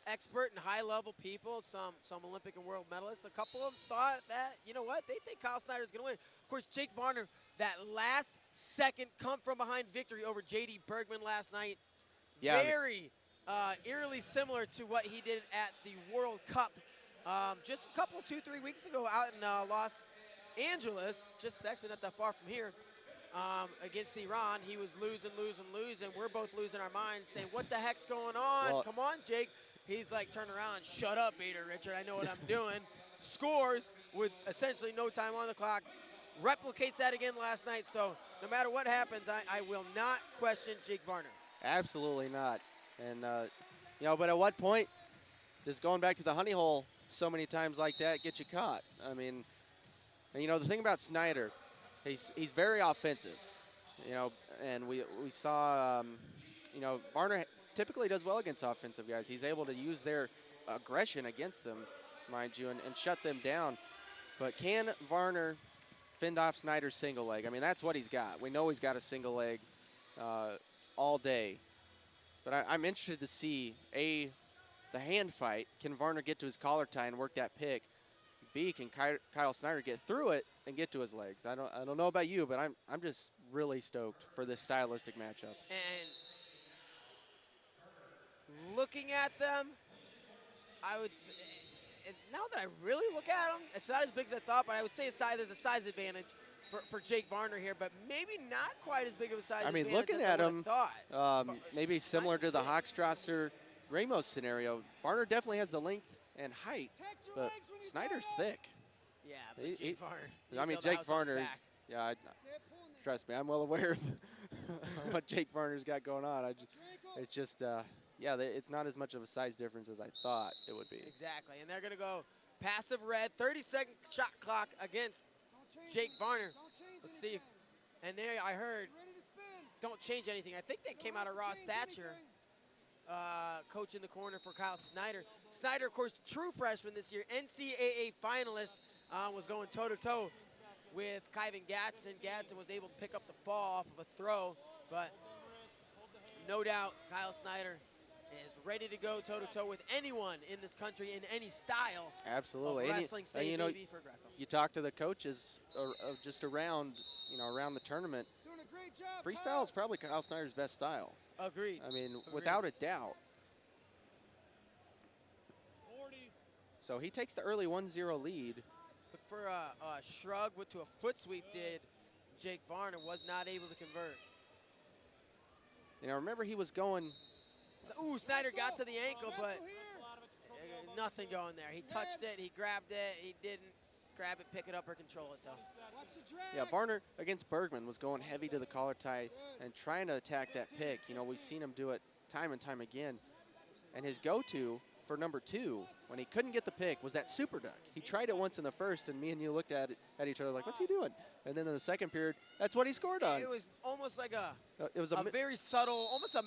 expert and high-level people, some Olympic and world medalists. A couple of them thought that, you know what, they think Kyle Snyder's going to win. Of course, Jake Varner, that last-second come-from-behind victory over J.D. Bergman last night, Yeah, very eerily similar to what he did at the World Cup just a couple, 2-3 weeks ago out in Los Angeles, just actually not that far from here. Against Iran, he was losing. We're both losing our minds, saying, "What the heck's going on? Well, Come on, Jake." He's like, "Turn around, shut up, Bader Richard. I know what I'm doing." Scores with essentially no time on the clock. Replicates that again last night. So no matter what happens, I will not question Jake Varner. absolutely not. And, you know, but at what point does going back to the honey hole so many times like that get you caught? I mean, and, you know, the thing about Snyder, he's very offensive, you know, and we saw, you know, Varner typically does well against offensive guys. He's able to use their aggression against them, mind you, and shut them down. But can Varner fend off Snyder's single leg? I mean, that's what he's got. We know he's got a single leg all day. But I'm interested to see, A, the hand fight. Can Varner get to his collar tie and work that pick? B, can Kyle Snyder get through it and get to his legs? I don't know about you, but I'm just really stoked for this stylistic matchup. And looking at them, I would say, now that I really look at them, it's not as big as I thought, but I would say there's a size advantage for Jake Varner here, but maybe not quite as big of a size advantage. I mean, looking as at I him, thought. maybe similar to the Hochstrasser-Ramos scenario, Varner definitely has the length and height, but Snyder's thick. Yeah, but Jake Varner. I mean, Jake Varner is, yeah, trust me, I'm well aware of what Jake Varner's got going on. It's just, yeah, it's not as much of a size difference as I thought it would be. Exactly, and they're going to go passive red, 30-second shot clock against Jake Varner. Let's see. And there I heard, don't change anything. I think that came out of Ross Thatcher, coach in the corner for Kyle Snyder. Snyder, of course, true freshman this year, NCAA finalist, was going toe-to-toe with Kyvan Gatson. Gatson was able to pick up the fall off of a throw, but no doubt Kyle Snyder is ready to go toe-to-toe with anyone in this country in any style. Absolutely. Of wrestling, say you know, maybe for Greco. You talk to the coaches just around, you know, around the tournament. Freestyle is probably Kyle Snyder's best style. Agreed. I mean, Agreed. without a doubt. 40. So he takes the early 1-0 lead. Look for a shrug to a foot sweep did Jake Varner, was not able to convert. You know, remember he was going. So, ooh, Snyder got to the ankle, but nothing going there. He touched it, he grabbed it, he didn't grab it, pick it up, or control it, though. Yeah, Varner against Bergman was going heavy to the collar tie and trying to attack that pick. You know, we've seen him do it time and time again. And his go-to for number 2, when he couldn't get the pick, was that super duck. He tried it once in the first, and me and you looked at each other like, what's he doing? And then in the second period, that's what he scored on. It was almost like a very subtle, almost a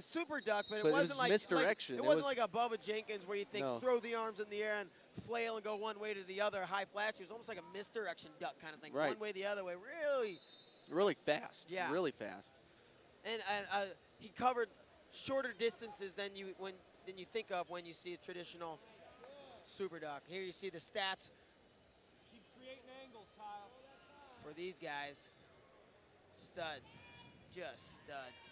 super duck, but it wasn't like misdirection. It wasn't like a Bubba Jenkins where you think throw the arms in the air and flail and go one way to the other, high flash. It was almost like a misdirection duck kind of thing, right. One way, the other way. Really fast. Yeah. Really fast. And he covered shorter distances than you think of when you see a traditional super duck. Here you see the stats. Keep creating angles, Kyle. For these guys, studs, just studs.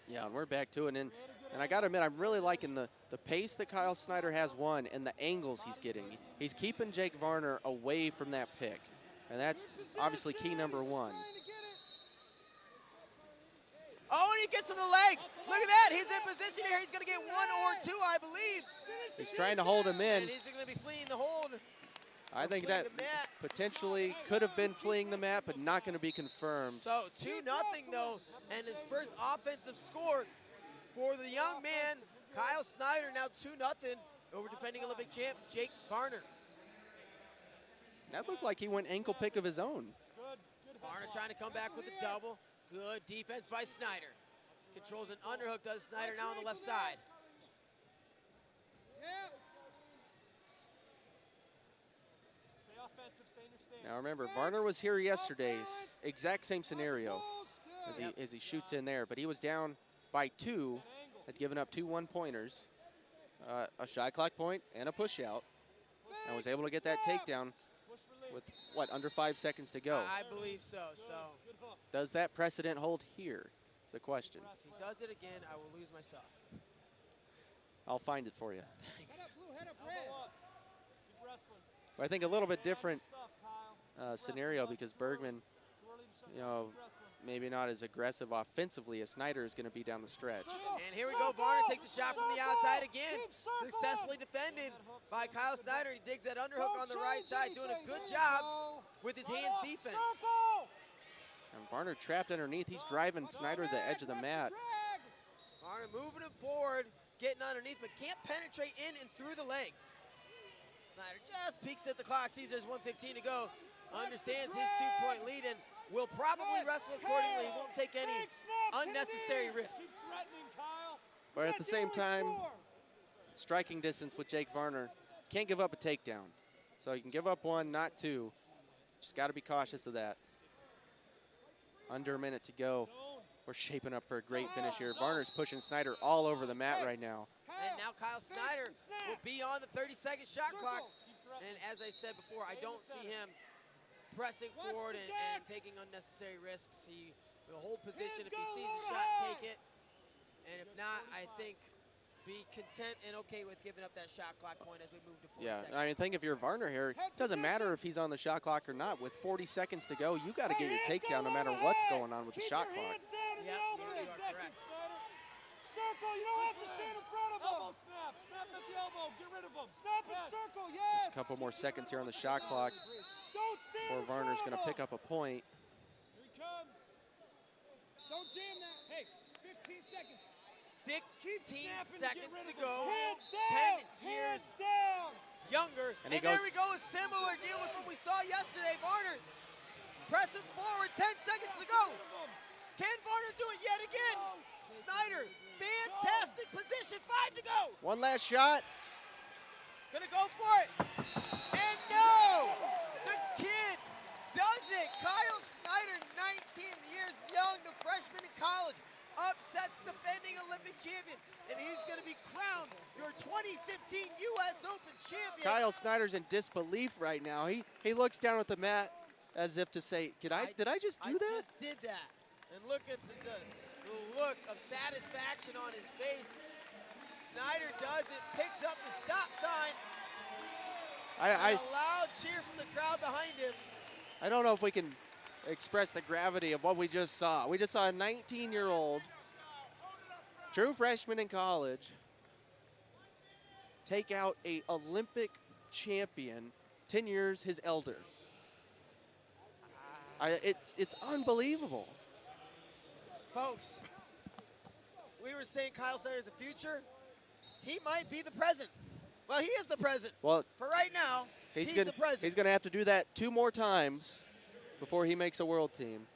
Yeah, and we're back to it. And I got to admit, I'm really liking the pace that Kyle Snyder has won and the angles he's getting. He's keeping Jake Varner away from that pick. And that's obviously key number 1. Oh, and he gets to the leg. Look at that. He's in position here. He's going to get 1 or 2, I believe. He's trying to hold him in. And he's going to be fleeing the hold. I think that potentially could have been fleeing the mat, but not going to be confirmed. So 2-0 though, and his first offensive score for the young man, Kyle Snyder, now 2-0 over defending Olympic champ Jake Varner. That looked like he went ankle pick of his own. Varner trying to come back with a double. Good defense by Snyder. Controls an underhook, does Snyder now on the left side. Now remember, Varner was here yesterday, exact same scenario as he shoots in there, but he was down by 2 had given up 2 1-pointers, a shot clock point and a push out, and was able to get that takedown with, what, under 5 seconds to go. I believe so. So Does that precedent hold here? Is the question. if he does it again, I will lose my stuff. I'll find it for you. Thanks. But I think a little bit different scenario because Bergman, you know, maybe not as aggressive offensively as Snyder is going to be down the stretch. And here we go. Varner takes a shot from the outside again. Successfully defended by Kyle Snyder. He digs that underhook on the right side, doing a good job with his hands defense. And Varner trapped underneath. He's driving Snyder to the edge of the mat. Varner moving him forward, getting underneath, but can't penetrate in and through the legs. Snyder just peeks at the clock, sees there's 1:15 to go, understands his 2-point lead, and will probably wrestle accordingly. He won't take any unnecessary risks. But at the same time, striking distance with Jake Varner, can't give up a takedown. So you can give up 1, not 2. Just got to be cautious of that. Under a minute to go. We're shaping up for a great finish here. Varner's pushing Snyder all over the mat right now. And now Kyle Snyder will be on the 30-second shot clock. And as I said before, I don't see him pressing forward and taking unnecessary risks. He will hold position. If he sees a shot, take it. And if not, I think be content and okay with giving up that shot clock point as we move to 40 seconds. I mean, think if you're Varner here, it doesn't matter if he's on the shot clock or not. With 40 seconds to go, you got to get your takedown no matter what's going on with the shot clock. Yep, you are correct. Circle, you don't have to stand in front of him. Elbow snap, snap at the elbow, get rid of him. Snap and circle, yes. Just a couple more seconds here on the shot clock before Varner's going to pick up a point. Here he comes. Don't jam that. Hey, 15 seconds. 16 seconds to go. 10 Hands years down. younger. And And there we go, a similar deal with what we saw yesterday. Varner pressing forward, 10 seconds to go. Can Varner do it yet again? Snyder, fantastic position, 5 to go. One last shot. Gonna go for it. And no, the kid does it. Kyle Snyder, 19 years young, the freshman in college, upsets defending Olympic champion, and he's gonna be crowned your 2015 U.S. Open champion. Kyle Snyder's in disbelief right now. He looks down at the mat as if to say, did I just do that? I just did that. And look at the look of satisfaction on his face. Snyder does it, picks up the stop sign. A loud cheer from the crowd behind him. I don't know if we can express the gravity of what we just saw. We just saw a 19-year-old, true freshman in college, take out a Olympic champion, 10 years his elder. It's unbelievable. Folks, we were saying Kyle Snyder is the future. He might be the present. Well, he is the present. Well, for right now, he's the present. He's going to have to do that 2 more times before he makes a world team.